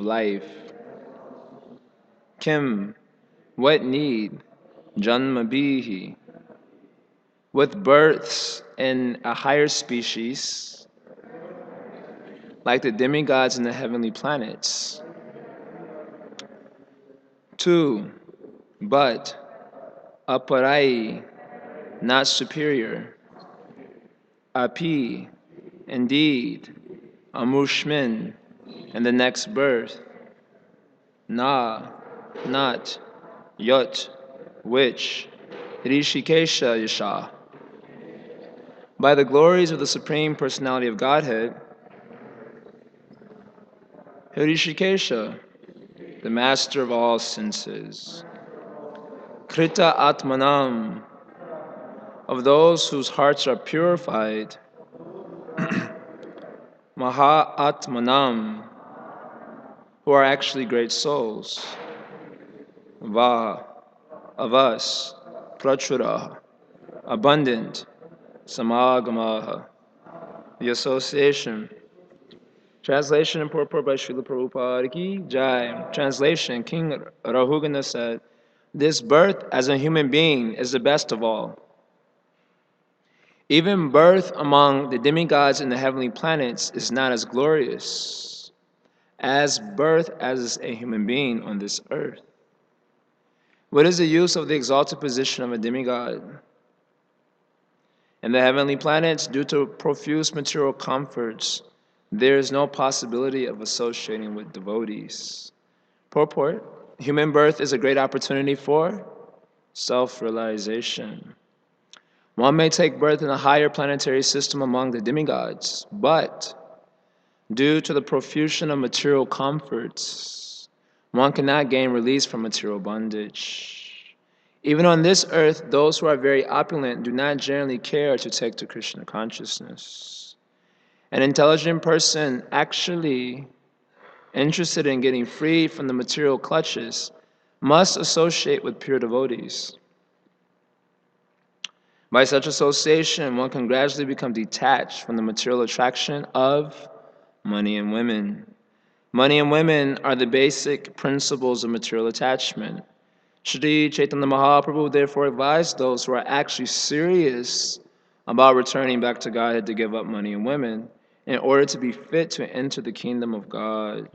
life. Kim, what need? Janma bihi. With births in a higher species, like the demigods and the heavenly planets. 2. But aparai, not superior. Api, indeed. Amushmin, in the next birth. Na, not. Yot, which. Rishikesha Yasha. By the glories of the Supreme Personality of Godhead, Rishikesha, the master of all senses. Krita Atmanam, of those whose hearts are purified. Maha Atmanam, who are actually great souls. Va, of us. Prachura, abundant. Samagamaha, the association. Translation and purport by Srila Prabhupada Ki Jai. Translation, King Rahugana said, this birth as a human being is the best of all. Even birth among the demigods and the heavenly planets is not as glorious as birth as a human being on this earth. What is the use of the exalted position of a demigod? In the heavenly planets, due to profuse material comforts, there is no possibility of associating with devotees. Purport, human birth is a great opportunity for self-realization. One may take birth in a higher planetary system among the demigods, but due to the profusion of material comforts, one cannot gain release from material bondage. Even on this earth, those who are very opulent do not generally care to take to Krishna consciousness. An intelligent person actually interested in getting free from the material clutches must associate with pure devotees. By such association, one can gradually become detached from the material attraction of money and women. Money and women are the basic principles of material attachment. Shri Chaitanya Mahaprabhu therefore advised those who are actually serious about returning back to Godhead to give up money and women in order to be fit to enter the kingdom of God.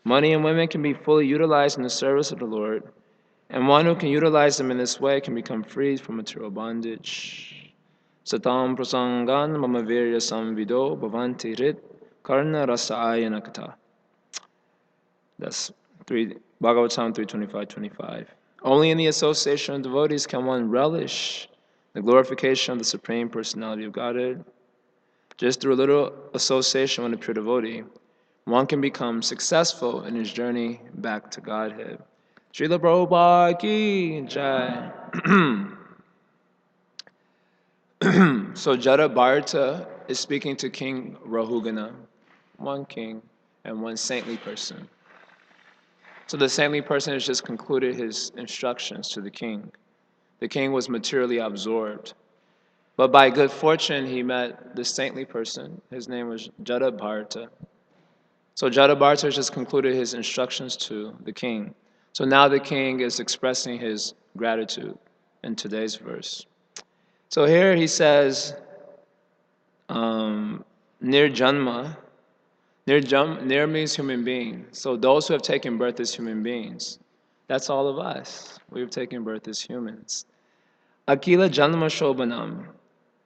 Money and women can be fully utilized in the service of the Lord, and one who can utilize them in this way can become freed from material bondage. Satam prasangan mama virya samvido bhavanti rit karna rasa ayana kata. That's Bhagavatam 3:25-25. Only in the association of devotees can one relish the glorification of the Supreme Personality of Godhead. Just through a little association with a pure devotee, one can become successful in his journey back to Godhead. Srila Prabhupada Ki Jai. So Jada Bharata is speaking to King Rahugana, one king and one saintly person. So the saintly person has just concluded his instructions to the king. The king was materially absorbed. But by good fortune, he met the saintly person. His name was Jada Bharata. So Jada Bharata has just concluded his instructions to the king. So now the king is expressing his gratitude in today's verse. So here he says, Nir Janma. Nir means human being. So those who have taken birth as human beings, that's all of us. We have taken birth as humans. Akila Janma Shobhanam.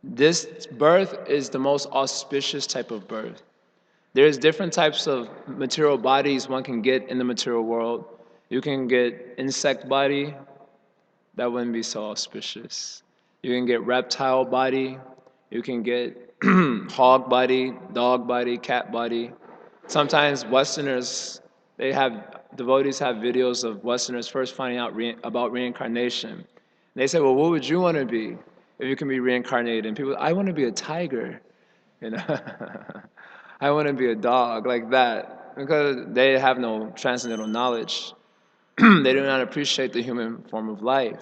This birth is the most auspicious type of birth. There's different types of material bodies one can get in the material world. You can get insect body, that wouldn't be so auspicious. You can get reptile body. You can get hog body, dog body, cat body. Sometimes Westerners, devotees have videos of Westerners first finding out about reincarnation. They say, well, what would you want to be if you can be reincarnated? And people, I want to be a tiger, you know. I want to be a dog, like that, because they have no transcendental knowledge. They do not appreciate the human form of life.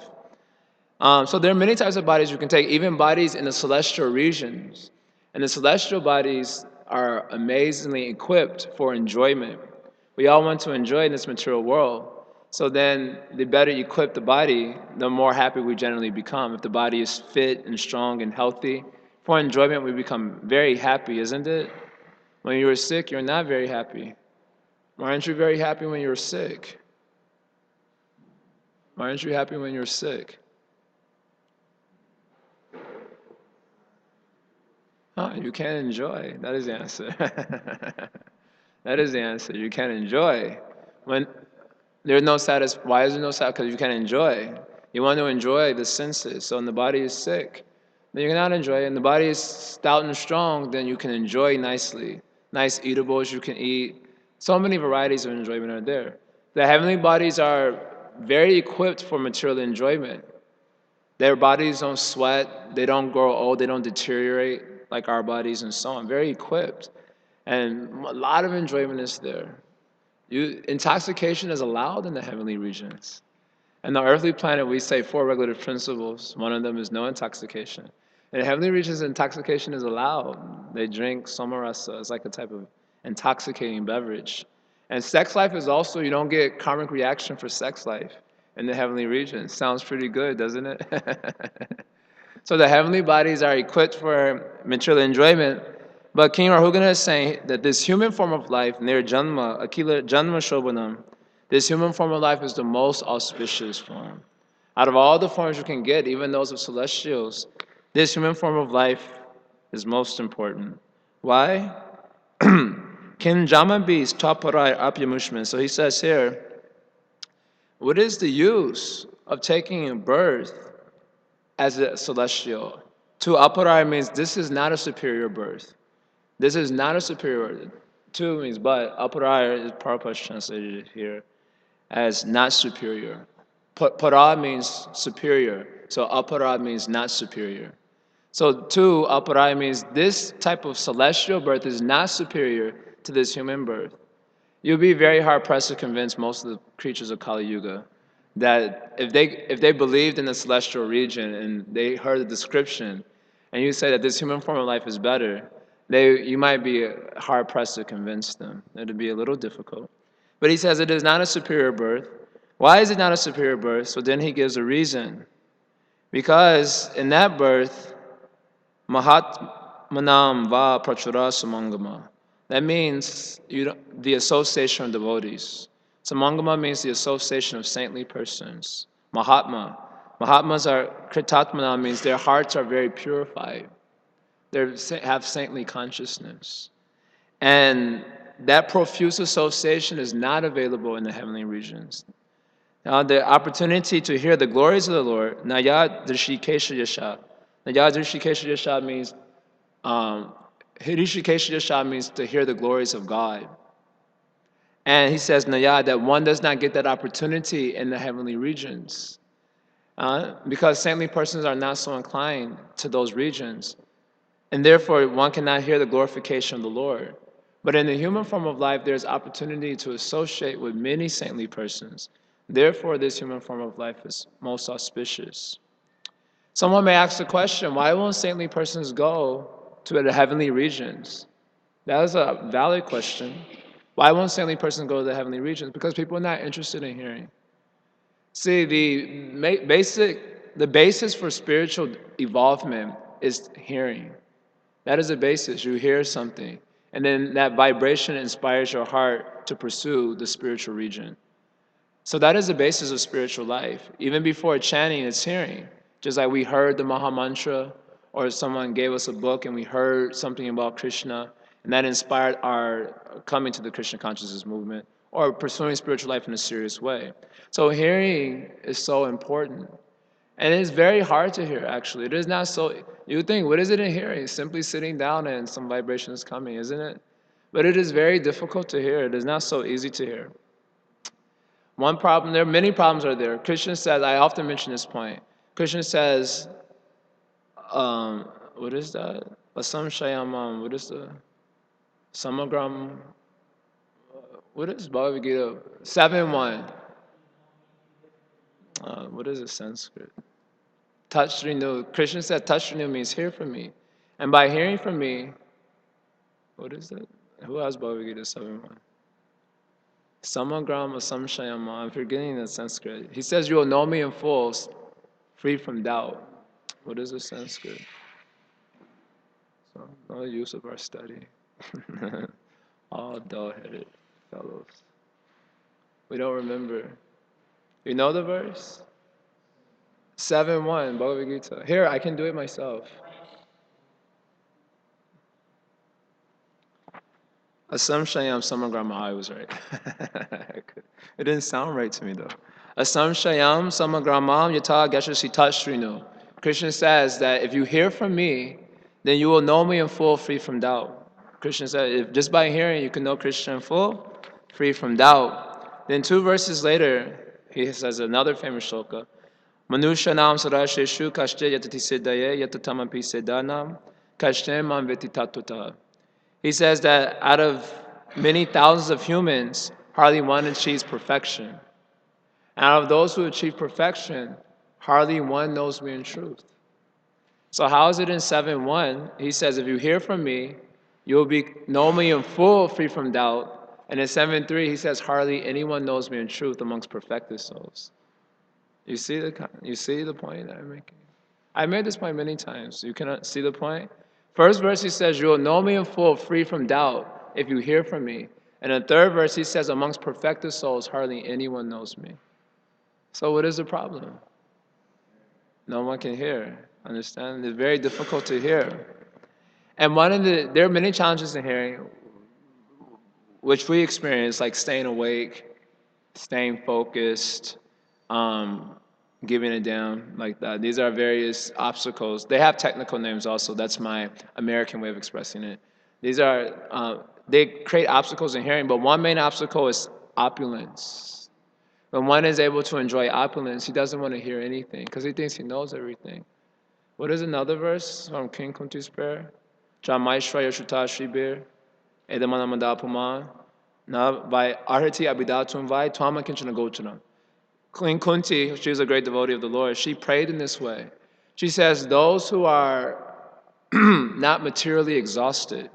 So there are many types of bodies you can take, even bodies in the celestial regions. And the celestial bodies are amazingly equipped for enjoyment. We all want to enjoy in this material world. So then the better you equip the body, the more happy we generally become. If the body is fit and strong and healthy, for enjoyment we become very happy, isn't it? When you were sick, you're not very happy. Why aren't you very happy when you're sick? Why aren't you happy when you're sick? Huh, you can't enjoy. That is the answer. That is the answer. You can't enjoy. When there's no satis, why is there no satis? Because you can't enjoy. You want to enjoy the senses. So when the body is sick, then you cannot enjoy it. And the body is stout and strong, then you can enjoy nicely. Nice eatables you can eat. So many varieties of enjoyment are there. The heavenly bodies are very equipped for material enjoyment. Their bodies don't sweat, they don't grow old, they don't deteriorate like our bodies and so on. Very equipped. And a lot of enjoyment is there. Intoxication is allowed in the heavenly regions. And the earthly planet, we say 4 regulative principles. One of them is no intoxication. In the heavenly regions, intoxication is allowed. They drink somarasa. It's like a type of intoxicating beverage. And sex life is also, you don't get karmic reaction for sex life in the heavenly regions. Sounds pretty good, doesn't it? So the heavenly bodies are equipped for material enjoyment. But King Rahugana is saying that this human form of life, near Janma, Akila Janma Shobhanam, this human form of life is the most auspicious form. Out of all the forms you can get, even those of celestials, this human form of life is most important. Why? Kin Jama beast taparai apyamushman. So he says here, what is the use of taking a birth as a celestial? To aparai means this is not a superior birth. This is not a superior. To means but. Aparai is Prabhupada translated here as not superior. Para means superior. So apara means not superior. So to aparai means this type of celestial birth is not superior to this human birth. You'll be very hard pressed to convince most of the creatures of Kali Yuga that if they believed in the celestial region and they heard the description, and you say that this human form of life is better, you might be hard pressed to convince them. It'd be a little difficult. But he says it is not a superior birth. Why is it not a superior birth? So then he gives a reason. Because in that birth, Mahatmanam va prachura samangama. That means the association of devotees. Samangama means the association of saintly persons. Mahatma. Mahatmas are kritatmana, means their hearts are very purified. They have saintly consciousness. And that profuse association is not available in the heavenly regions. Now, the opportunity to hear the glories of the Lord, Naya Drishikesha Yasha. Naya Drishikesha Yasha means, Hirishikesha Yasha means to hear the glories of God. And he says, Naya, that one does not get that opportunity in the heavenly regions. Because saintly persons are not so inclined to those regions. And therefore, one cannot hear the glorification of the Lord. But in the human form of life, there's opportunity to associate with many saintly persons. Therefore, this human form of life is most auspicious. Someone may ask the question, why won't saintly persons go to the heavenly regions? That is a valid question. Why won't saintly persons go to the heavenly regions? Because people are not interested in hearing. See, the basis for spiritual evolvement is hearing. That is the basis. You hear something, and then that vibration inspires your heart to pursue the spiritual region. So that is the basis of spiritual life. Even before chanting, it's hearing. Just like we heard the Maha Mantra, or someone gave us a book and we heard something about Krishna, and that inspired our coming to the Krishna consciousness movement, or pursuing spiritual life in a serious way. So hearing is so important. And it's very hard to hear, actually. It is not so, you would think, what is it in hearing? Simply sitting down and some vibration is coming, isn't it? But it is very difficult to hear. It is not so easy to hear. One problem, there are many problems are there. Krishna says, I often mention this point. Krishna says, what is that? Asamshayamam, what is the Samagram, what is Bhagavad Gita? 7.1. What is it, Sanskrit? Touch renew. Krishna said, touch renew means hear from me. And by hearing from me, what is that? Who has Bhagavad Gita 7.1? Samagrama samshayama. I'm forgetting the Sanskrit. He says, you will know me in full, free from doubt. What is the Sanskrit? So, no use of our study. All dull-headed fellows. We don't remember. You know the verse? 7:1, Bhagavad Gita. Here, I can do it myself. Asamshayam samagrama. I was right. It didn't sound right to me though. Asamshayam samagramam yata gashasitashrinu. Krishna says that if you hear from me, then you will know me in full, free from doubt. Krishna said, if just by hearing you can know Krishna in full, free from doubt. Then 2 verses later, he says another famous shloka. Manushanam sarasheshu kashte yatati siddhaye yatatamapi siddhanam kashte mam veti tatuta. He says that out of many thousands of humans, hardly one achieves perfection. Out of those who achieve perfection, hardly one knows me in truth. So how is it in 7:1? He says, if you hear from me, you will know me in full, free from doubt. And in 7:3, he says, hardly anyone knows me in truth amongst perfected souls. You see the point that I'm making? I made this point many times. You cannot see the point? First verse, he says, you will know me in full, free from doubt, if you hear from me. And in the 3rd verse, he says, amongst perfected souls, hardly anyone knows me. So what is the problem? No one can hear. Understand? It's very difficult to hear. And there are many challenges in hearing, which we experience, like staying awake, staying focused, giving it down, like that. These are various obstacles. They have technical names also. That's my American way of expressing it. They create obstacles in hearing, but one main obstacle is opulence. When one is able to enjoy opulence, he doesn't want to hear anything because he thinks he knows everything. What is another verse from King Kunti's prayer? Jamaishra Yashuta Shribir, Edamanamadapuman, Na by Arhati Abidatum Vai, Twama Kinchana Gocharam. Queen Kunti, she was a great devotee of the Lord, she prayed in this way. She says, those who are not materially exhausted,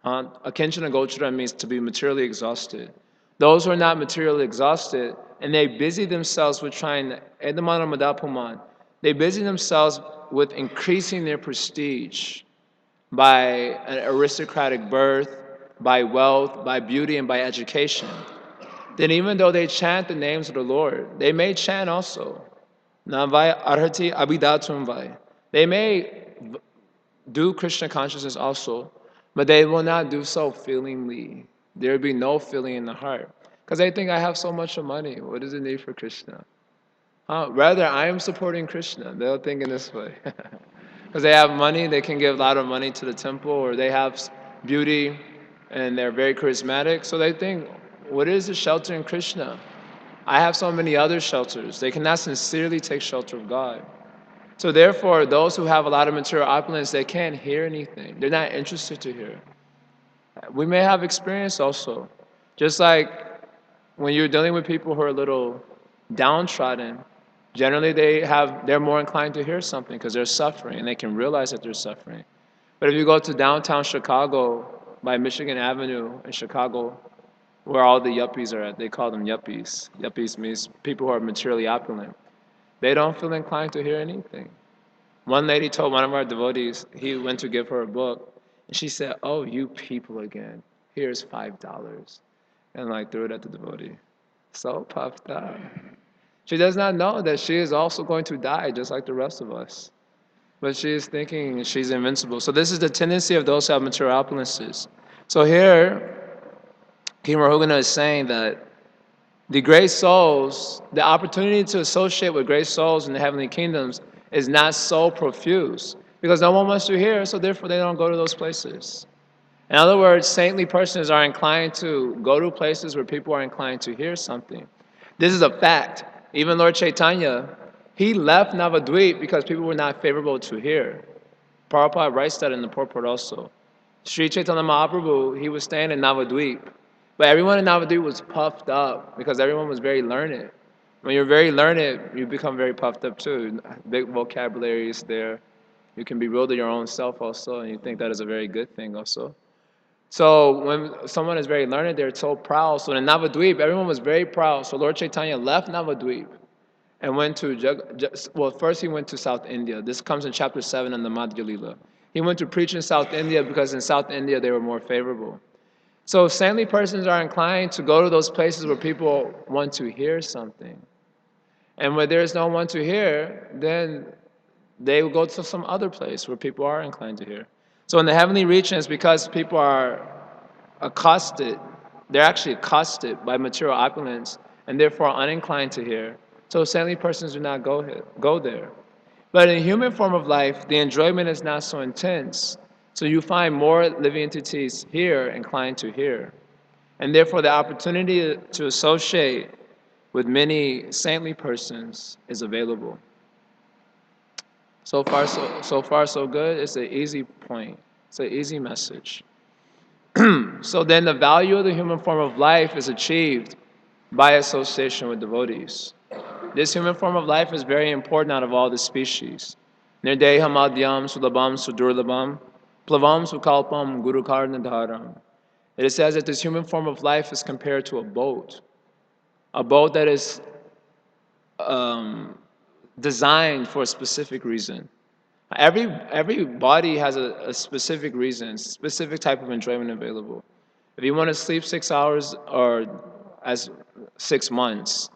Akinchana Gochara means to be materially exhausted. Those who are not materially exhausted, and they busy themselves with trying, Edamana Madapuman, they busy themselves with increasing their prestige by an aristocratic birth, by wealth, by beauty, and by education. Then even though they chant the names of the Lord, they may chant also. Navai arhati abidatum vai. They may do Krishna consciousness also, but they will not do so feelingly. There will be no feeling in the heart. Because they think, I have so much money. What is the need for Krishna? Rather, I am supporting Krishna. They'll think in this way. Because they have money, they can give a lot of money to the temple, or they have beauty, and they're very charismatic. So they think, what is the shelter in Krishna? I have so many other shelters. They cannot sincerely take shelter of God. So therefore, those who have a lot of material opulence, they can't hear anything. They're not interested to hear. We may have experience also. Just like when you're dealing with people who are a little downtrodden, generally they're more inclined to hear something because they're suffering and they can realize that they're suffering. But if you go to downtown Chicago by Michigan Avenue in Chicago, where all the yuppies are at, they call them yuppies. Yuppies means people who are materially opulent. They don't feel inclined to hear anything. One lady told one of our devotees, he went to give her a book, and she said, oh, you people again, here's $5. And like threw it at the devotee. So puffed up. She does not know that she is also going to die just like the rest of us. But she is thinking she's invincible. So this is the tendency of those who have material opulences. So here, King Rahugana is saying that the great souls, the opportunity to associate with great souls in the heavenly kingdoms is not so profuse because no one wants to hear, so therefore they don't go to those places. In other words, saintly persons are inclined to go to places where people are inclined to hear something. This is a fact. Even Lord Chaitanya, he left Navadvip because people were not favorable to hear. Prabhupada writes that in the purport also. Sri Chaitanya Mahaprabhu, he was staying in Navadvip. But everyone in Navadvip was puffed up because everyone was very learned. When you're very learned, you become very puffed up too. Big vocabulary is there. You can be real to your own self also, and you think that is a very good thing also. So when someone is very learned, they're so proud. So in Navadvip, everyone was very proud. So Lord Chaitanya left Navadvip and went to, well, first he went to South India. This comes in chapter 7 in the Madhya Lila. He went to preach in South India because in South India they were more favorable. So saintly persons are inclined to go to those places where people want to hear something. And where there's no one to hear, then they will go to some other place where people are inclined to hear. So in the heavenly regions, because people are accosted, they're actually accosted by material opulence and therefore uninclined to hear. So saintly persons do not go there. But in human form of life, the enjoyment is not so intense. So you find more living entities here inclined to hear. And therefore the opportunity to associate with many saintly persons is available. So far so good. It's an easy point. It's an easy message. So then the value of the human form of life is achieved by association with devotees. This human form of life is very important out of all the species. Nirdeham adyam sulabam sudurlabam plavam sukalpam gurukarnadharam. It says that this human form of life is compared to a boat that is designed for a specific reason. Every body has a specific reason, specific type of enjoyment available. If you want to sleep 6 hours or as 6 months,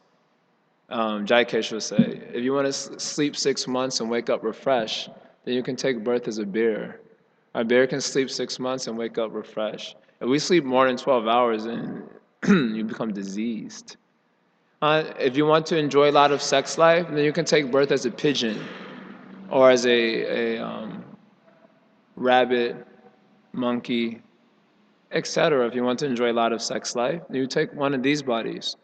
Jai Kesha will say, if you want to sleep 6 months and wake up refreshed, then you can take birth as a bear. A bear can sleep 6 months and wake up refreshed. If we sleep more than 12 hours, then you become diseased. If you want to enjoy a lot of sex life, then you can take birth as a pigeon or as a rabbit, monkey, etc. If you want to enjoy a lot of sex life, then you take one of these bodies.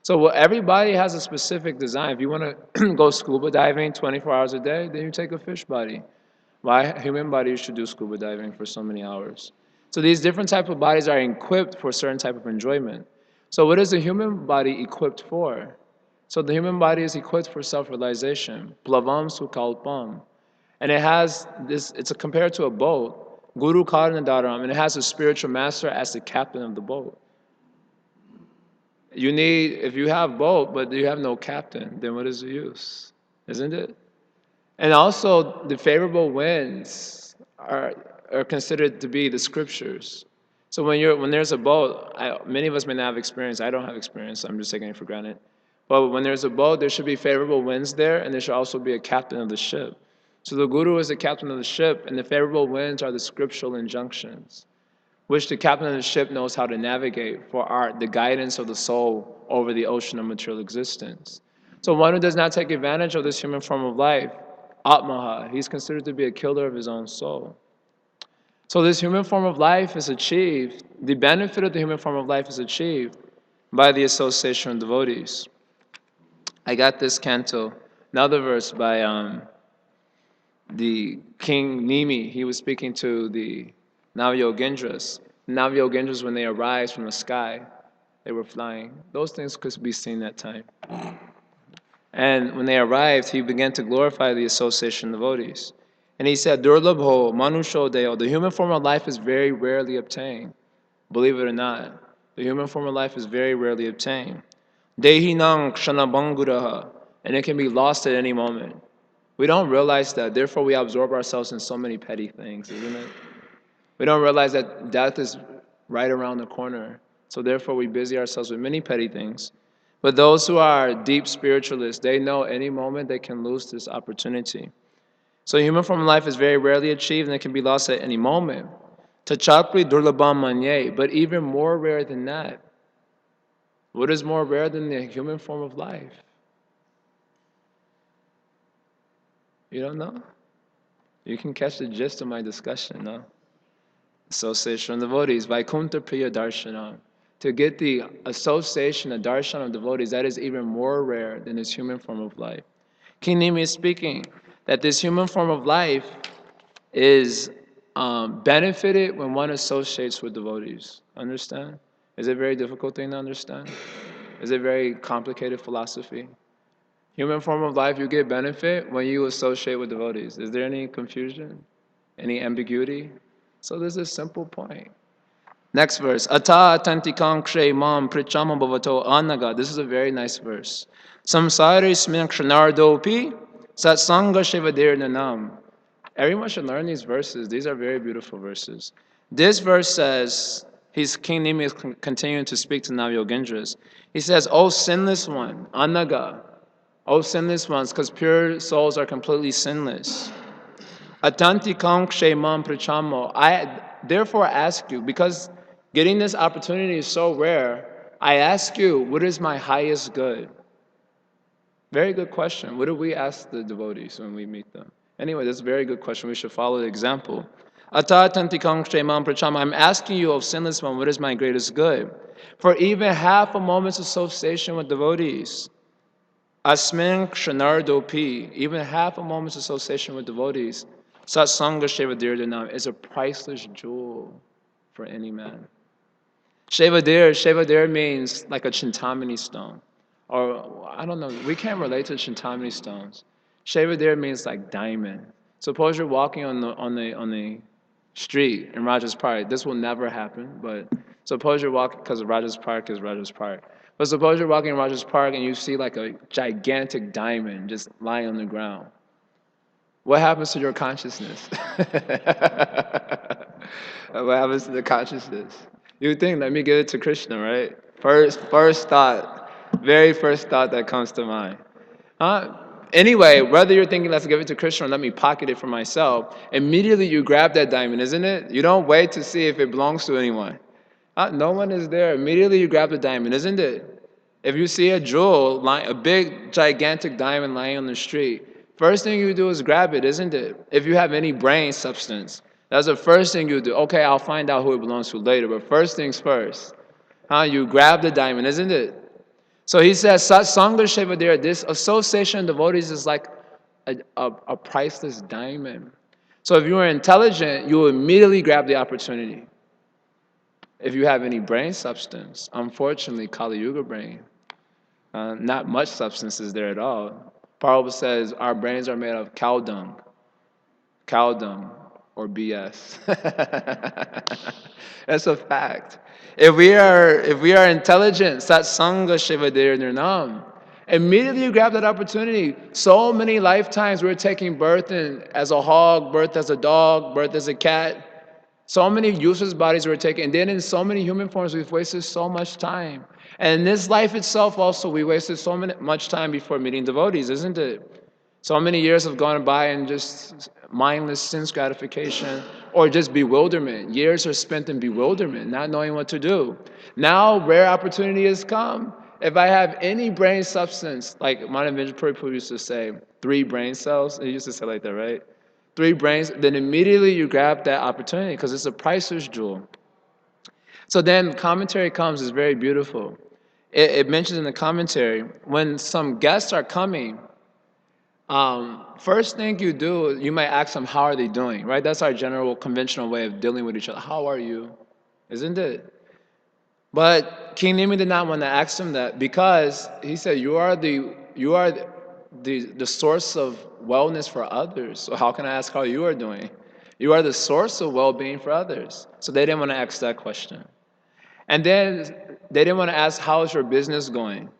So every body has a specific design. If you want to go scuba diving 24 hours a day, then you take a fish body. Why human bodies should do scuba diving for so many hours? So these different types of bodies are equipped for a certain type of enjoyment. So what is the human body equipped for? So the human body is equipped for self-realization. Plavam sukalpam. And it has this, it's compared to a boat, Guru Karnadaram, and it has a spiritual master as the captain of the boat. You need, if you have boat, but you have no captain, then what is the use? Isn't it? And also, the favorable winds are considered to be the scriptures. So when there's a boat, many of us may not have experience. I don't have experience. So I'm just taking it for granted. But when there's a boat, there should be favorable winds there, and there should also be a captain of the ship. So the guru is the captain of the ship, and the favorable winds are the scriptural injunctions, which the captain of the ship knows how to navigate for the guidance of the soul over the ocean of material existence. So one who does not take advantage of this human form of life, Atmaha, he's considered to be a killer of his own soul. So this human form of life is achieved, the benefit of the human form of life is achieved by the association of devotees. I got this canto, another verse by the King Nimi. He was speaking to the Navyogendras. Navyogendras, when they arise from the sky, they were flying. Those things could be seen that time. And when they arrived, he began to glorify the association of devotees. And he said, Durlabho, Manusho Deo, the human form of life is very rarely obtained. Believe it or not, the human form of life is very rarely obtained. Dehinang Kshanabanguraha, and it can be lost at any moment. We don't realize that, therefore we absorb ourselves in so many petty things, isn't it? We don't realize that death is right around the corner, so therefore we busy ourselves with many petty things. But those who are deep spiritualists, they know any moment they can lose this opportunity. So human form of life is very rarely achieved and it can be lost at any moment. Tachapri durlabam manye, but even more rare than that. What is more rare than the human form of life? You don't know? You can catch the gist of my discussion, no? Association of devotees, Vaikuntha Priya Darshanam. To get the association, the darshan of devotees, that is even more rare than this human form of life. King Nimi is speaking that this human form of life is benefited when one associates with devotees. Understand? Is it a very difficult thing to understand? Is it a very complicated philosophy? Human form of life, you get benefit when you associate with devotees. Is there any confusion? Any ambiguity? So there's a simple point. Next verse. Ata atantikam kshe mam prichama bhavato anaga. This is a very nice verse. Samsari smin kshanardopi satsanga shivadir nanam. Everyone should learn these verses. These are very beautiful verses. This verse says, King Nimi is continuing to speak to Navyogendras. He says, O sinless one, anaga, O sinless ones, because pure souls are completely sinless. Atanti kam kshemam prachamo. I therefore ask you, because getting this opportunity is so rare, I ask you, what is my highest good? Very good question. What do we ask the devotees when we meet them? Anyway, that's a very good question. We should follow the example. Atatantikam kshemam prachama. I'm asking you, O sinless one, what is my greatest good? For even half a moment's association with devotees, asmin kshanardopi, even half a moment's association with devotees, satsanga shevadirdanam, is a priceless jewel for any man. Shevadir means like a chintamani stone. Or, I don't know, we can't relate to chintamani stones. Shevadir means like diamond. Suppose you're walking on the street in Rajas Park. This will never happen, but suppose you're walking, because Rajas Park is Rajas Park. But suppose you're walking in Rajas Park and you see like a gigantic diamond just lying on the ground. What happens to your consciousness? What happens to the consciousness? You think, let me give it to Krishna, right? First thought, very first thought that comes to mind. Anyway, whether you're thinking, let's give it to Krishna or let me pocket it for myself, immediately you grab that diamond, isn't it? You don't wait to see if it belongs to anyone. No one is there. Immediately you grab the diamond, isn't it? If you see a jewel, a big, gigantic diamond lying on the street, first thing you do is grab it, isn't it? If you have any brain substance, that's the first thing you do. Okay, I'll find out who it belongs to later, but first things first. You grab the diamond, isn't it? So he says, Satsanga Shevadira, this association of devotees is like a priceless diamond. So if you are intelligent, you will immediately grab the opportunity. If you have any brain substance, unfortunately, Kali Yuga brain, not much substance is there at all. Prabhupada says our brains are made of cow dung, or BS. That's a fact. If we are intelligent, satsanga shivadir nirnam, immediately you grab that opportunity. So many lifetimes we're taking birth as a hog, birth as a dog, birth as a cat. So many useless bodies we're taking. And then in so many human forms, we've wasted so much time. And in this life itself also, we wasted much time before meeting devotees, isn't it? So many years have gone by in just mindless sense gratification or just bewilderment. Years are spent in bewilderment, not knowing what to do. Now, rare opportunity has come. If I have any brain substance, like Madhavendra Prabhu used to say, 3 brain cells, he used to say like that, right? 3 brains, then immediately you grab that opportunity because it's a priceless jewel. So then commentary comes, is very beautiful. It mentions in the commentary, when some guests are coming, first thing you do, you might ask them, how are they doing, right? That's our general conventional way of dealing with each other. How are you? Isn't it? But King Nimi did not want to ask them that because he said, you are the source of wellness for others. So how can I ask how you are doing? You are the source of well-being for others. So they didn't want to ask that question. And then they didn't want to ask, how is your business going?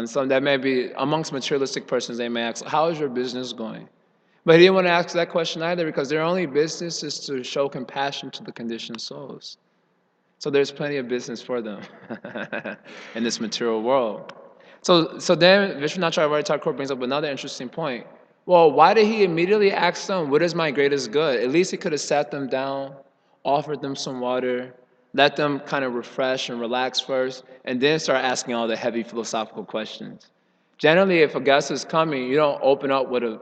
So that may be, amongst materialistic persons, they may ask, how is your business going? But he didn't want to ask that question either because their only business is to show compassion to the conditioned souls. So there's plenty of business for them in this material world. So then Vishwanath Thakur brings up another interesting point. Well, why did he immediately ask them, what is my greatest good? At least he could have sat them down, offered them some water, let them kind of refresh and relax first, and then start asking all the heavy philosophical questions. Generally, if a guest is coming, you don't open up with a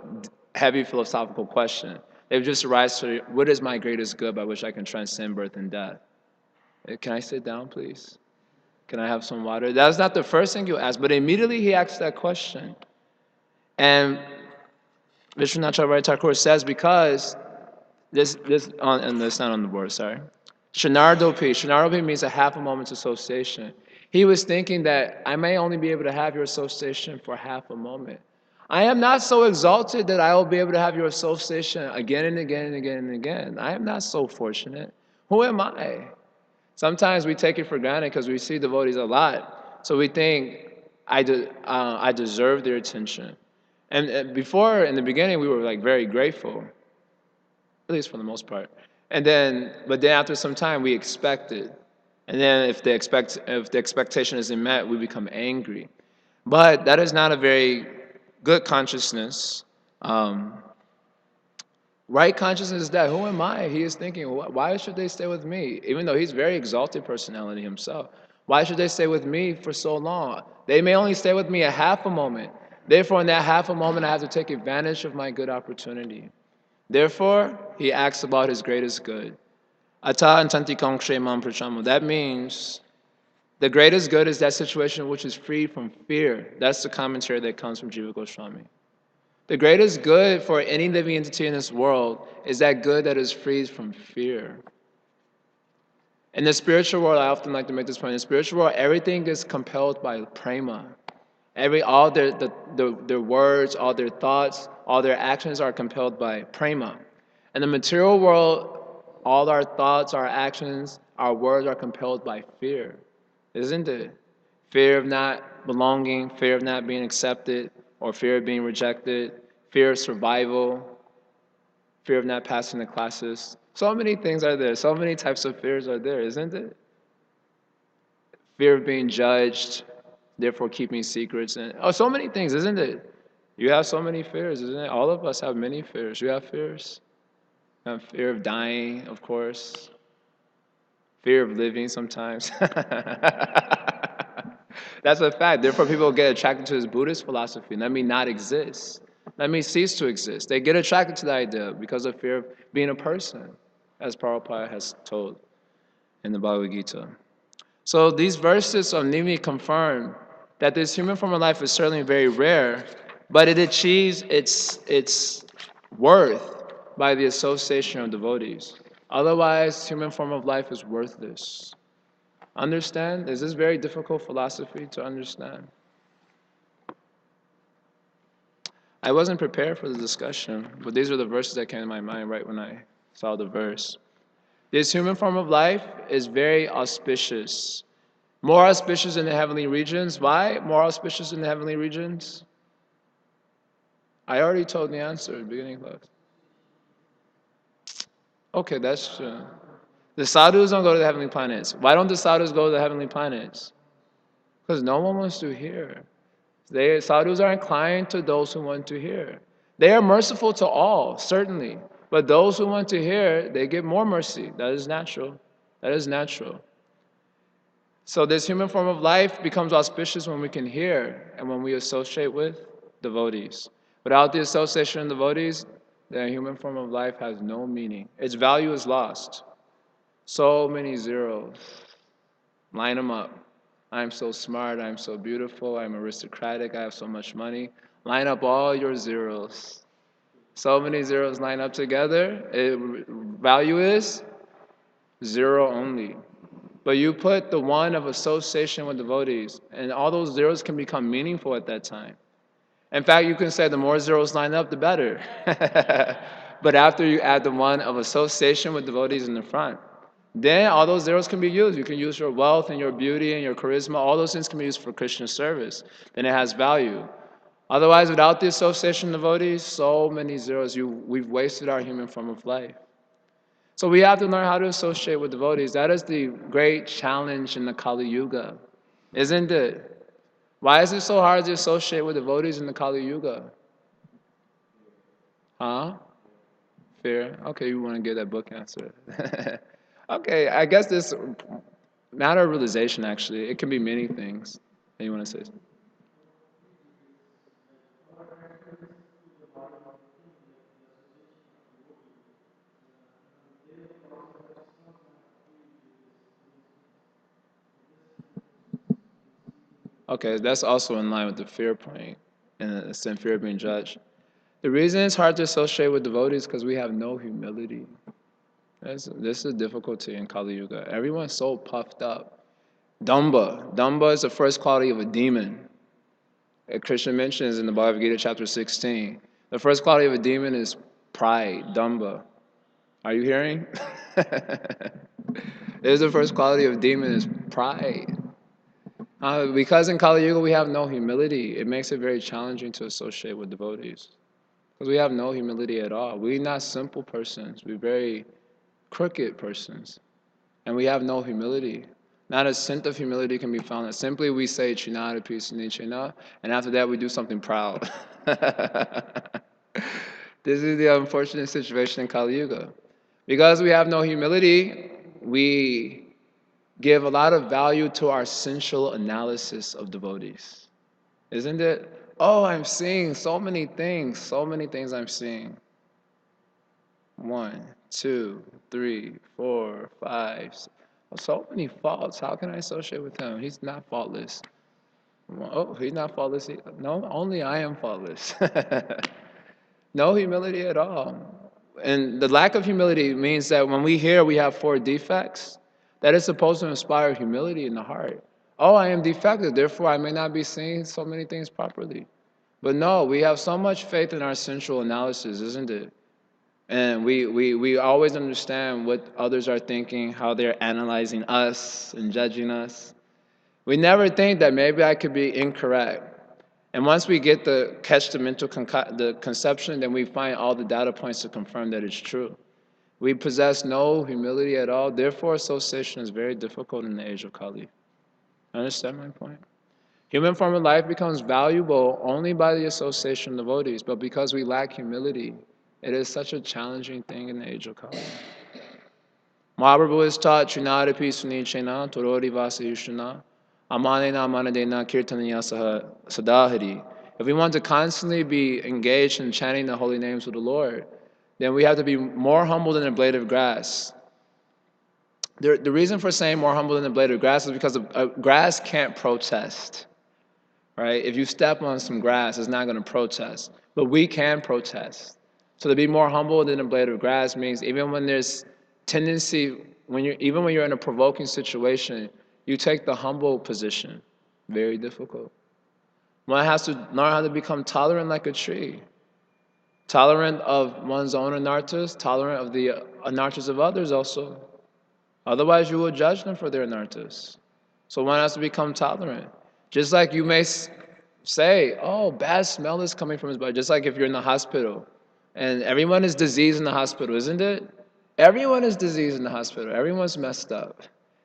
heavy philosophical question. They would just arise to, what is my greatest good by which I can transcend birth and death? Can I sit down, please? Can I have some water? That's not the first thing you ask, but immediately he asks that question. And Vishwanath Thakur says, because and it's not on the board, sorry. Shanardopi means a half a moment's association. He was thinking that I may only be able to have your association for half a moment. I am not so exalted that I will be able to have your association again and again and again and again. I am not so fortunate. Who am I? Sometimes we take it for granted because we see devotees a lot. So we think, I deserve their attention. And before, in the beginning, we were like very grateful, at least for the most part. But then after some time, we expect it. And then if the expectation isn't met, we become angry. But that is not a very good consciousness. Um, right consciousness is that, who am I? He is thinking, why should they stay with me? Even though he's very exalted personality himself. Why should they stay with me for so long? They may only stay with me a half a moment. Therefore, in that half a moment, I have to take advantage of my good opportunity. Therefore, he acts about his greatest good. Ata antanti kongshemam prachamo. That means the greatest good is that situation which is free from fear. That's the commentary that comes from Jiva Goswami. The greatest good for any living entity in this world is that good that is free from fear. In the spiritual world, I often like to make this point. In the spiritual world, everything is compelled by prema. All their words, all their thoughts, all their actions are compelled by prema. In the material world, all our thoughts, our actions, our words are compelled by fear, isn't it? Fear of not belonging, fear of not being accepted, or fear of being rejected, fear of survival, fear of not passing the classes. So many things are there. So many types of fears are there, isn't it? Fear of being judged, therefore keeping secrets, and so many things, isn't it? You have so many fears, isn't it? All of us have many fears. You have fears? You have fear of dying, of course. Fear of living sometimes. That's a fact. Therefore, people get attracted to this Buddhist philosophy. Let me not exist. Let me cease to exist. They get attracted to the idea because of fear of being a person, as Prabhupada has told in the Bhagavad Gita. So these verses of Nimi confirm that this human form of life is certainly very rare, but it achieves its worth by the association of devotees. Otherwise, human form of life is worthless. Understand? Is this very difficult philosophy to understand? I wasn't prepared for the discussion, but these are the verses that came to my mind right when I saw the verse. This human form of life is very auspicious. More auspicious in the heavenly regions. Why more auspicious in the heavenly regions? I already told the answer at the beginning of class. Okay, that's true. The sadhus don't go to the heavenly planets. Why don't the sadhus go to the heavenly planets? Because no one wants to hear. Sadhus are inclined to those who want to hear. They are merciful to all, certainly. But those who want to hear, they give more mercy. That is natural. That is natural. So this human form of life becomes auspicious when we can hear and when we associate with devotees. Without the association of devotees, the human form of life has no meaning. Its value is lost. So many zeros. Line them up. I'm so smart, I'm so beautiful, I'm aristocratic, I have so much money. Line up all your zeros. So many zeros line up together. Value is zero only. But you put the one of association with devotees, and all those zeros can become meaningful at that time. In fact, you can say the more zeros line up, the better. But after you add the one of association with devotees in the front, then all those zeros can be used. You can use your wealth and your beauty and your charisma. All those things can be used for Krishna service. Then it has value. Otherwise, without the association of devotees, so many zeros, we've wasted our human form of life. So we have to learn how to associate with devotees. That is the great challenge in the Kali Yuga, isn't it? Why is it so hard to associate with devotees in the Kali Yuga? Huh? Fear? Okay, you want to get that book answer. Okay, I guess this matter of realization, actually, it can be many things. And you want to say something? Okay, that's also in line with the fear point, and it's in fear of being judged. The reason it's hard to associate with devotees is because we have no humility. This is difficulty in Kali Yuga. Everyone's so puffed up. Damba. Damba is the first quality of a demon. Krishna mentions in the Bhagavad Gita chapter 16. The first quality of a demon is pride, damba. Are you hearing? It is the first quality of demon is pride. Because in Kali Yuga we have no humility, it makes it very challenging to associate with devotees. Because we have no humility at all. We're not simple persons. We're very crooked persons. And we have no humility. Not a scent of humility can be found. Simply we say Chinada peace China, and after that we do something proud. This is the unfortunate situation in Kali Yuga. Because we have no humility, we give a lot of value to our sensual analysis of devotees. Isn't it? Oh, I'm seeing so many things I'm seeing. 1, 2, 3, 4, 5. So many faults. How can I associate with him? He's not faultless. Oh, he's not faultless. No, only I am faultless. No humility at all. And the lack of humility means that when we hear we have 4 defects, that is supposed to inspire humility in the heart. Oh, I am defective, therefore I may not be seeing so many things properly. But no, we have so much faith in our sensual analysis, isn't it? And we always understand what others are thinking, how they're analyzing us and judging us. We never think that maybe I could be incorrect. And once we get catch the the conception, then we find all the data points to confirm that it's true. We possess no humility at all. Therefore, association is very difficult in the age of Kali. Understand my point? Human form of life becomes valuable only by the association of devotees, but because we lack humility, it is such a challenging thing in the age of Kali. Mahaprabhu is taught Trinadapi Sunichena Torori Vasayushana Amanena Manadena Kirtanaya Sadahari. If we want to constantly be engaged in chanting the holy names of the Lord, then we have to be more humble than a blade of grass. The reason for saying more humble than a blade of grass is because grass can't protest. Right? If you step on some grass, it's not going to protest. But we can protest. So to be more humble than a blade of grass means even when there's tendency, even when you're in a provoking situation, you take the humble position. Very difficult. One has to learn how to become tolerant like a tree. Tolerant of one's own anarthas, tolerant of the anarthas of others also. Otherwise, you will judge them for their anarthas. So one has to become tolerant. Just like you may say, oh, bad smell is coming from his body. Just like if you're in the hospital and everyone is diseased in the hospital, isn't it? Everyone is diseased in the hospital. Everyone's messed up.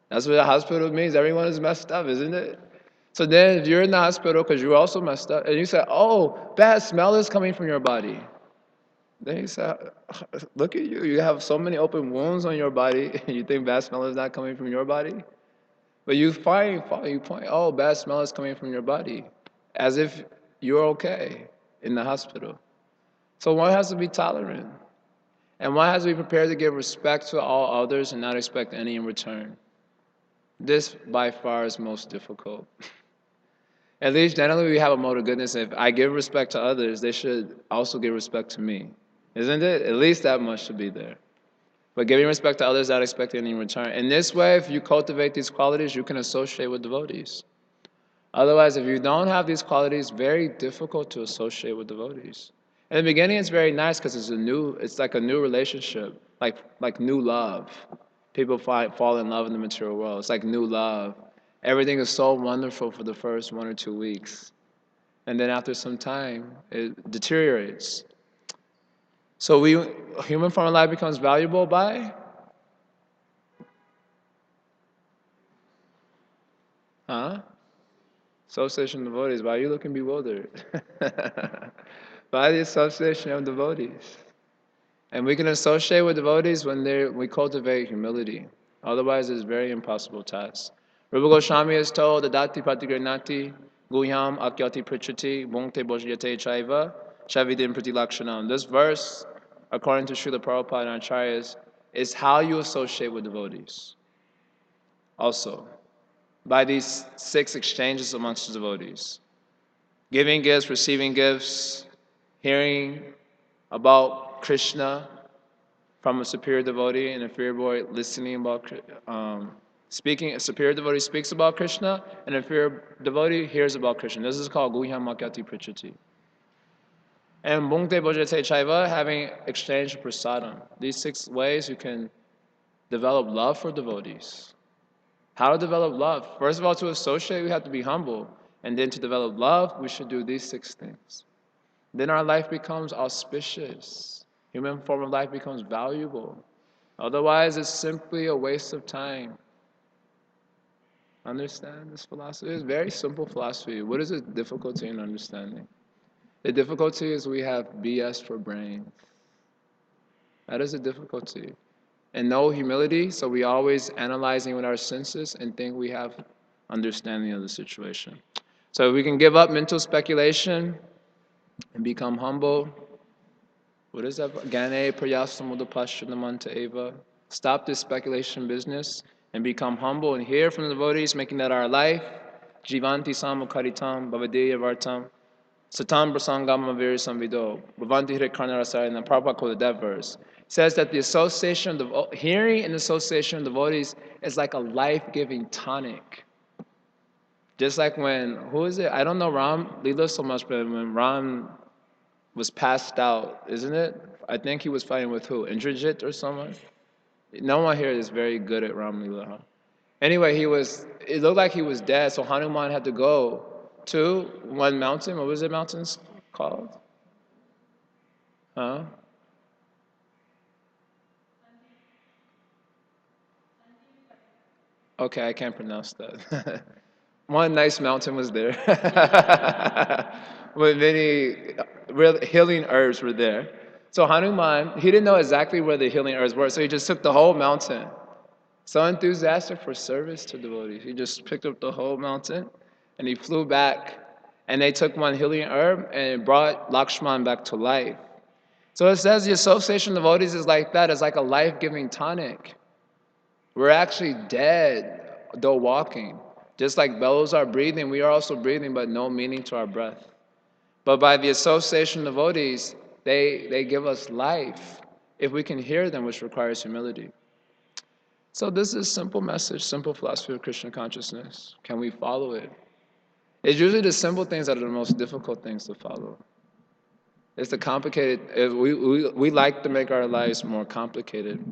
That's what the hospital means. Everyone is messed up, isn't it? So then if you're in the hospital because you're also messed up and you say, oh, bad smell is coming from your body. Then you say, look at you. You have so many open wounds on your body. You think bad smell is not coming from your body? But you point, oh, bad smell is coming from your body, as if you're okay in the hospital. So one has to be tolerant. And one has to be prepared to give respect to all others and not expect any in return. This, by far, is most difficult. At least generally we have a mode of goodness. If I give respect to others, they should also give respect to me. Isn't it? At least that much should be there. But giving respect to others without expecting any in return. In this way, if you cultivate these qualities, you can associate with devotees. Otherwise, if you don't have these qualities, very difficult to associate with devotees. In the beginning, it's very nice because it's like a new relationship, like new love. People fall in love in the material world. It's like new love. Everything is so wonderful for the first 1 or 2 weeks. And then after some time, it deteriorates. So human form of life becomes valuable by association of devotees. Why are you looking bewildered? By the association of devotees. And we can associate with devotees when we cultivate humility. Otherwise, it's a very impossible task. Rupa Goswami is told, Adati Patigranati, Guhyam Akyati Prichati, Bhungte Bojyate Chaiva, Shavidin Pratilakshanam. This verse, according to Srila Prabhupada and Acharyas, is how you associate with devotees. Also, by these 6 exchanges amongst the devotees. Giving gifts, receiving gifts, hearing about Krishna from a superior devotee, and inferior devotee listening about speaking. A superior devotee speaks about Krishna, and an inferior devotee hears about Krishna. This is called Guhyam Makyati Prichati. And Bhungte Bojate Chaiva, having exchanged prasadam. These 6 ways you can develop love for devotees. How to develop love? First of all, to associate, we have to be humble. And then to develop love, we should do these 6 things. Then our life becomes auspicious. Human form of life becomes valuable. Otherwise, it's simply a waste of time. Understand this philosophy? It's very simple philosophy. What is the difficulty in understanding? The difficulty is we have BS for brains. That is a difficulty. And no humility, so we always analyzing with our senses and think we have understanding of the situation. So we can give up mental speculation and become humble. What is that? Gane prayasamudapashyanamanta eva. Stop this speculation business and become humble and hear from the devotees, making that our life. Jivanti samukaritam bhavadeya vartam. Satam prasangam avir samvido. Bhavanti hrikarnarasari. And the Prabhupada quoted that verse. Says that the association of hearing and association of devotees is like a life-giving tonic. Just like when, who is it? I don't know Ram Leela so much, but when Ram was passed out, isn't it? I think he was fighting with who? Indrajit or someone? No one here is very good at Ram Leela, huh? Anyway, it looked like he was dead, so Hanuman had to go to one mountain. What was the mountains called? Huh? Okay, I can't pronounce that. One nice mountain was there. With many healing herbs were there. So Hanuman, he didn't know exactly where the healing herbs were, so he just took the whole mountain. So enthusiastic for service to devotees. He just picked up the whole mountain and he flew back. And they took one healing herb and it brought Lakshman back to life. So it says the association of devotees is like that. It's like a life-giving tonic. We're actually dead, though walking. Just like bellows are breathing, we are also breathing, but no meaning to our breath. But by the association of devotees, they give us life if we can hear them, which requires humility. So this is a simple message, simple philosophy of Krishna consciousness. Can we follow it? It's usually the simple things that are the most difficult things to follow. It's the complicated, we like to make our lives more complicated.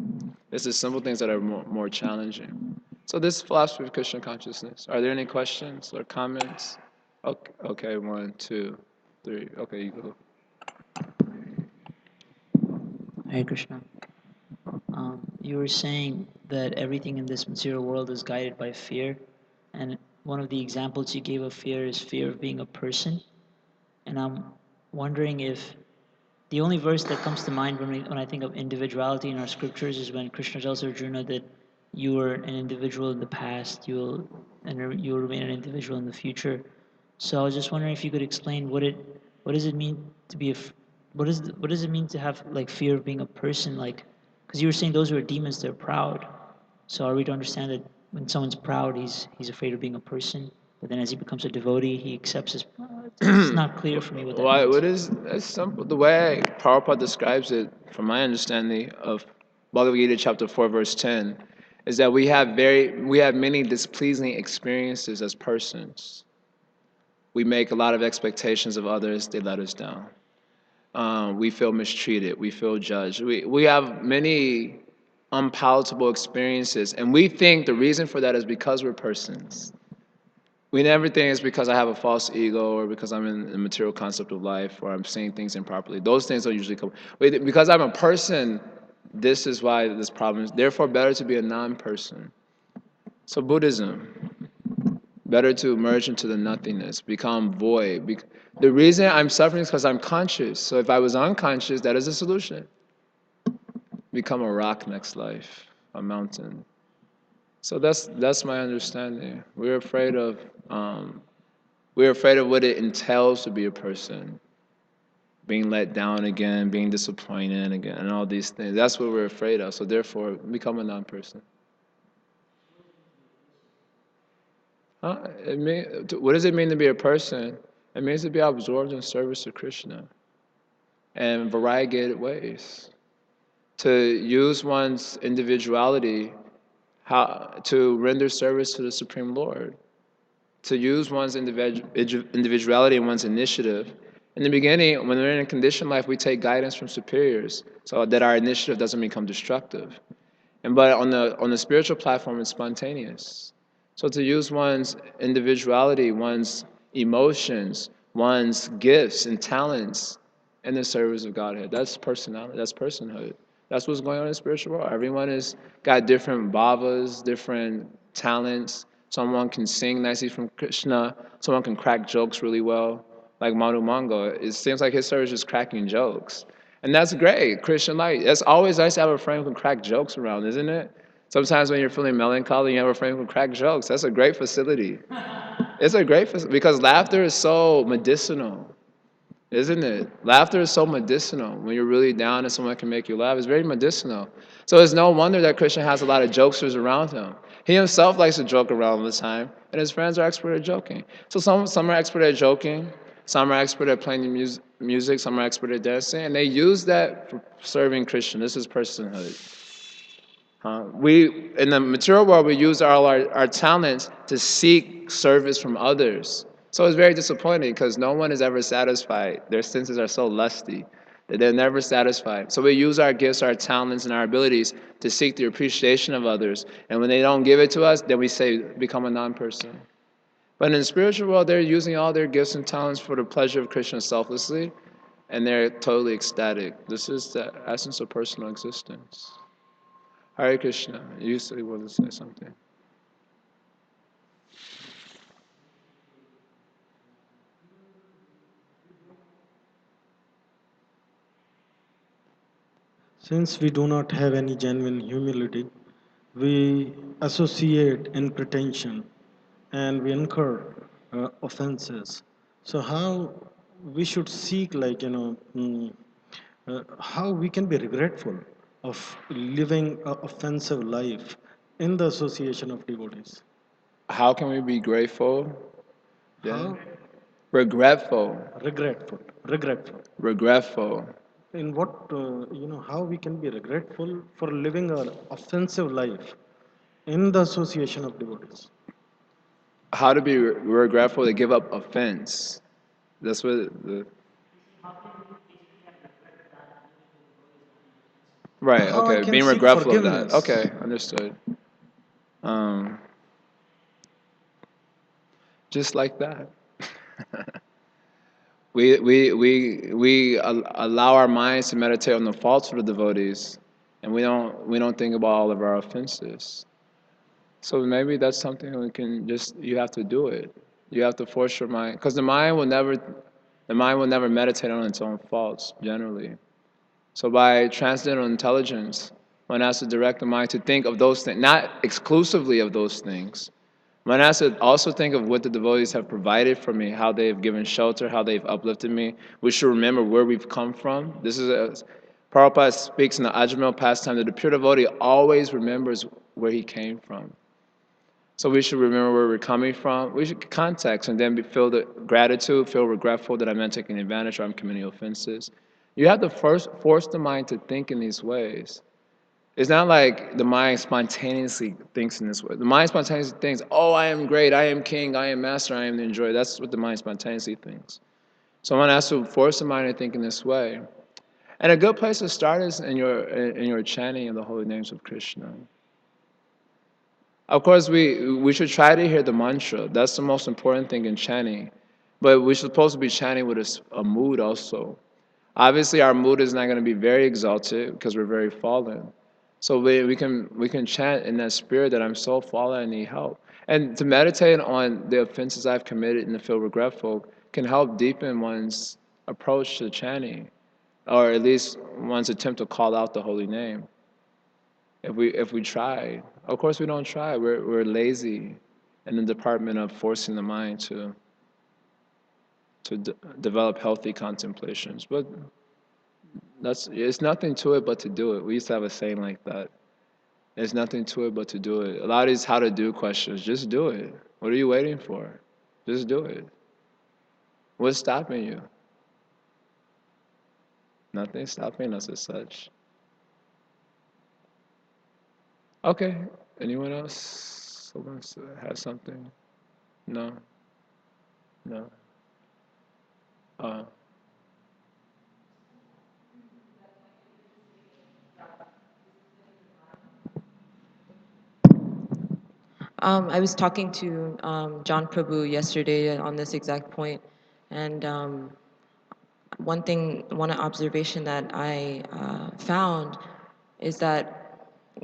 It's the simple things that are more challenging. So this philosophy of Krishna consciousness. Are there any questions or comments? Okay, 1, 2, 3. Okay, you go. Hare Krishna. You were saying that everything in this material world is guided by fear, and one of the examples you gave of fear is fear of being a person. And I'm wondering if the only verse that comes to mind when I think of individuality in our scriptures is when Krishna tells Arjuna that you were an individual in the past, you will remain an individual in the future. So I was just wondering if you could explain what does it mean to be what does it mean to have like fear of being a person, like, because you were saying those who are demons, they're proud. So are we to understand that when someone's proud, he's afraid of being a person, but then as he becomes a devotee, he accepts his. It's not clear for me what that Why? means. What is that's simple? The way Prabhupada describes it, from my understanding of Bhagavad Gita chapter 4, verse 10, is that we have many displeasing experiences as persons. We make a lot of expectations of others; they let us down. We feel mistreated. We feel judged. We have many unpalatable experiences, and we think the reason for that is because we're persons. We never think it's because I have a false ego or because I'm in the material concept of life or I'm seeing things improperly. Those things don't usually come. Because I'm a person, this is why this problem is. Therefore, better to be a non-person. So Buddhism, better to merge into the nothingness, become void. The reason I'm suffering is because I'm conscious. So if I was unconscious, that is a solution. Become a rock next life, a mountain. So that's my understanding. We're afraid of what it entails to be a person, being let down again, being disappointed again, and all these things. That's what we're afraid of. So therefore, become a non-person. Huh? What does it mean to be a person? It means to be absorbed in service to Krishna in variegated ways. To use one's individuality to render service to the Supreme Lord. To use one's individuality and one's initiative. In the beginning, when we're in a conditioned life, we take guidance from superiors so that our initiative doesn't become destructive. But on the spiritual platform, it's spontaneous. So to use one's individuality, one's emotions, one's gifts and talents in the service of Godhead, that's personality, that's personhood. That's what's going on in the spiritual world. Everyone has got different bhavas, different talents. Someone can sing nicely from Krishna. Someone can crack jokes really well, like Manu Mango. It seems like his service is cracking jokes. And that's great. Christian light. It's always nice to have a friend who can crack jokes around, isn't it? Sometimes when you're feeling melancholy, you have a friend who can crack jokes. That's a great facility. It's a great facility because laughter is so medicinal, isn't it? Laughter is so medicinal. When you're really down and someone can make you laugh, it's very medicinal. So it's no wonder that Krishna has a lot of jokesters around him. He himself likes to joke around all the time, and his friends are expert at joking. So some are expert at joking, some are expert at playing the music, some are expert at dancing, and they use that for serving Krishna. This is personhood. We in the material world we use all our talents to seek service from others. So it's very disappointing because no one is ever satisfied. Their senses are so lusty that they're never satisfied. So we use our gifts, our talents, and our abilities to seek the appreciation of others. And when they don't give it to us, then we say become a non-person. But in the spiritual world, they're using all their gifts and talents for the pleasure of Krishna selflessly, and they're totally ecstatic. This is the essence of personal existence. Hare Krishna. You said you wanted to say something. Since we do not have any genuine humility, we associate in pretension and we incur offenses. So how we should seek, how we can be regretful of living an offensive life in the association of devotees. How can we be grateful? Yeah. How Regretful. regretful. Regretful. In what, how we can be regretful for living an offensive life in the association of devotees. How to be regretful to give up offense. That's what the. Right, How I okay. can Being seek regretful of that. forgiveness. Okay, understood. Um, just like that. We allow our minds to meditate on the faults of the devotees, and we don't think about all of our offenses. So maybe that's something we can just, you have to do it. You have to force your mind, because the mind will never meditate on its own faults generally. So by transcendental intelligence, one has to direct the mind to think of those things, not exclusively of those things. One has to also think of what the devotees have provided for me, how they've given shelter, how they've uplifted me. We should remember where we've come from. Prabhupada speaks in the Ajamil pastime that the pure devotee always remembers where he came from. So we should remember where we're coming from. We should context and then feel the gratitude, feel regretful that I'm not taking advantage or I'm committing offenses. You have to first force the mind to think in these ways. It's not like the mind spontaneously thinks in this way. The mind spontaneously thinks, oh, I am great, I am king, I am master, I am the enjoyer. That's what the mind spontaneously thinks. So one has to force the mind to think in this way. And a good place to start is in your chanting of the holy names of Krishna. Of course, we should try to hear the mantra. That's the most important thing in chanting. But we're supposed to be chanting with a mood also. Obviously, our mood is not going to be very exalted because we're very fallen. So we can chant in that spirit that I'm so fallen, I need help. And to meditate on the offenses I've committed and to feel regretful can help deepen one's approach to chanting, or at least one's attempt to call out the holy name. If we try, of course we don't try. We're lazy in the department of forcing the mind to develop healthy contemplations. But it's nothing to it but to do it. We used to have a saying like that. There's nothing to it but to do it. A lot of these how to do questions, just do it. What are you waiting for? Just do it. What's stopping you? Nothing's stopping us as such. Okay. Anyone else who wants to have something? No? No? Uh, I was talking to John Prabhu yesterday on this exact point, and one observation that I found is that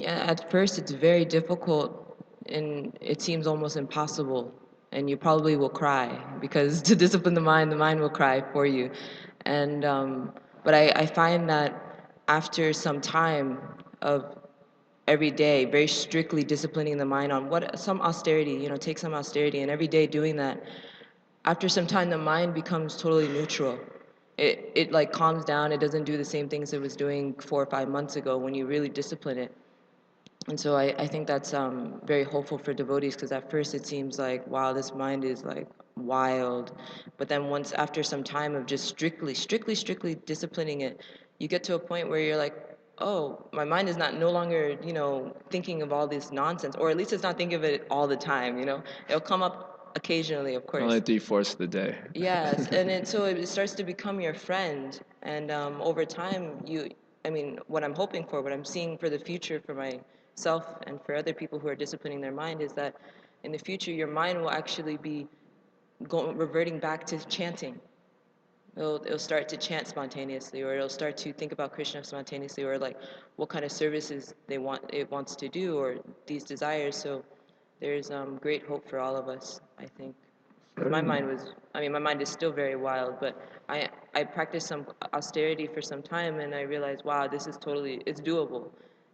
at first it's very difficult and it seems almost impossible, and you probably will cry because to discipline the mind will cry for you, and but I find that after some time of every day very strictly disciplining the mind on what some austerity, take some austerity, and every day doing that, after some time the mind becomes totally neutral. It like calms down. It doesn't do the same things it was doing 4 or 5 months ago when you really discipline it. And so I think that's very hopeful for devotees, because at first it seems like, wow, this mind is like wild. But then once, after some time of just strictly disciplining it, you get to a point where you're like, oh, my mind is not no longer, thinking of all this nonsense, or at least it's not thinking of it all the time. It'll come up occasionally, of Only course. 3/4 of the day. Yes, and so it starts to become your friend, and over time, I mean, what I'm hoping for, what I'm seeing for the future for myself and for other people who are disciplining their mind, is that in the future, your mind will actually be reverting back to chanting. It'll start to chant spontaneously, or it'll start to think about Krishna spontaneously, or like what kind of services it wants to do, or these desires. So there's great hope for all of us, I think. Because my mind is still very wild, but I practiced some austerity for some time, and I realized, wow, it's doable.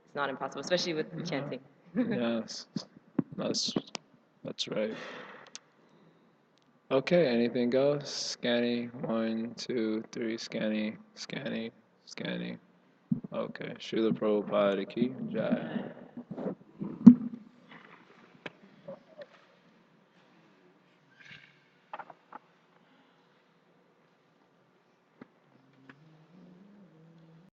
It's not impossible, especially with chanting. Yes, that's that's right. Okay, anything else? Scanning, 1, 2, 3, scanning, scanning, scanning. Okay, Srila Prabhupada ki Jai.